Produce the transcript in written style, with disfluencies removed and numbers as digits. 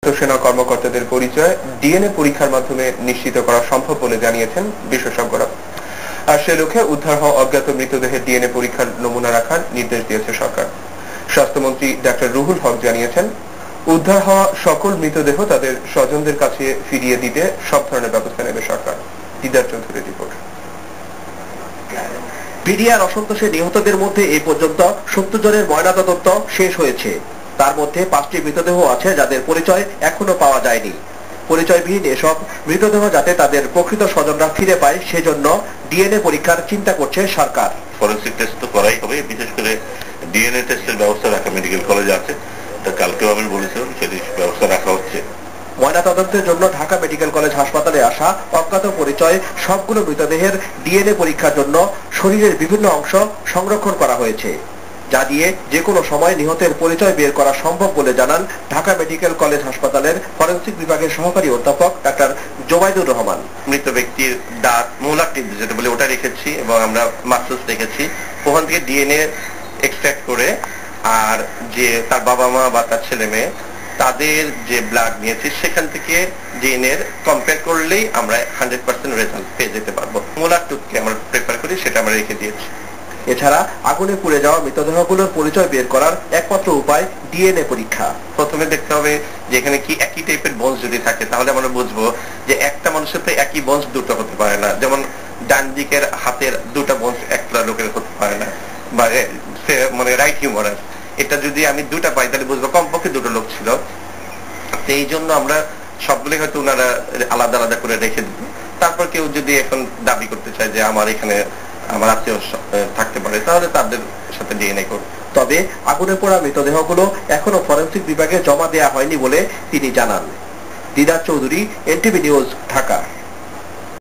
সেনা কর্মকর্তাদের পরিচয় ডিএনএ পরীক্ষার মাধ্যমে নিশ্চিত করা সম্ভব বলে জানিয়েছেন বিশেষজ্ঞরা। আর সে লক্ষ্যে উদ্ধার হওয়া অজ্ঞাত মৃতদেহের ডিএনএ পরীক্ষার নমুনা রাখার নির্দেশ দিয়েছে সরকার। স্বাস্থ্যমন্ত্রী ডাক্তার রুহুল হক জানিয়েছেন, উদ্ধার হওয়া সকল মৃতদেহ তাদের স্বজনদের কাছে ফিরিয়ে দিতে সব ধরনের ব্যবস্থা নেবে সরকার। দিদার চৌধুরীর রিপোর্ট। বিডিআর অসন্তোষে নিহতদের মধ্যে এই পর্যন্ত 70 জনের ময়নাতদন্ত শেষ হয়েছে। তার মধ্যে 5টি মৃতদেহ আছে যাদের পরিচয় এখনো পাওয়া যায়নি। পরিচয়বিহীন এসব মৃতদেহ যাতে তাদের প্রকৃত স্বজনরা ফিরে পায় সেজন্য ডিএনএ পরীক্ষার চিন্তা করছে সরকার। ফরেনসিক টেস্ট তো করাই হবে, বিশেষ করে ডিএনএ টেস্টের ব্যবস্থা ঢাকা মেডিকেল কলেজে আছে, কালকেও আমি বলেছিলাম সেটি ব্যবস্থা রাখা হচ্ছে। ময়নাতদন্তের জন্য ঢাকা মেডিকেল কলেজ হাসপাতালে আসা অজ্ঞাত পরিচয় সবগুলো মৃতদেহের ডিএনএ পরীক্ষার জন্য শরীরের বিভিন্ন অংশ সংরক্ষণ করা হয়েছে, যা দিয়ে যে কোনো সময় নিহতের পরিচয় বের করা সম্ভব বলে জানান ঢাকা মেডিকেল কলেজ হাসপাতালের ফরেনসিক বিভাগের সহকারী অধ্যাপক ডাক্তার জোবাইদুর রহমান। মৃত ব্যক্তির দাঁত, মোলার টিপ যেটা বলে ওটা রেখেছি এবং আমরা মাসলস রেখেছি, ওখান থেকে ডিএনএ এক্সট্রাক্ট করে আর যে তার বাবা মা বা তার ছেলে মেয়ে তাদের যে ব্লাড নিয়েছি সেখান থেকে ডিএনএ কম্পেয়ার করলেই আমরা 100% রেজাল্ট পেয়ে যেতে পারবো। মোলার টুথকে আমরা প্রেফার করি, সেটা আমরা রেখে দিয়েছি। এছাড়া আগুনে পুড়ে যাওয়া মৃতদেহগুলোর পরিচয় বের করার একমাত্র উপায় ডিএনএ পরীক্ষা। প্রথমে দেখতে হবে যে এখানে কি একই টাইপের বোনস যদি থাকে তাহলে আমরা বুঝবো যে একটা মানুষের তো একই বোনস দুটো হতে পারে না, যেমন ডান দিকের হাতের দুটো বোনস একটা লোকের হতে পারে না, বা মানে রাইট হিউমারাস, এটা যদি আমি দুটা পাই তাহলে বুঝবো কমপক্ষে দুটো লোক ছিল। এই জন্য আমরা সবগুলি হয়তো ওনারা আলাদা আলাদা করে রেখে দেবো। তারপর কেউ যদি এখন দাবি করতে চায় যে আমার এখানে আমার আত্মীয় থাকতে পারে তাহলে তাদের সাথে ডিএনএ করবে। তবে আগুনে পোড়া মৃতদেহগুলো এখনো ফরেনসিক বিভাগে জমা দেওয়া হয়নি বলে তিনি জানান। দিদার চৌধুরী, এনটিভি নিউজ, ঢাকা।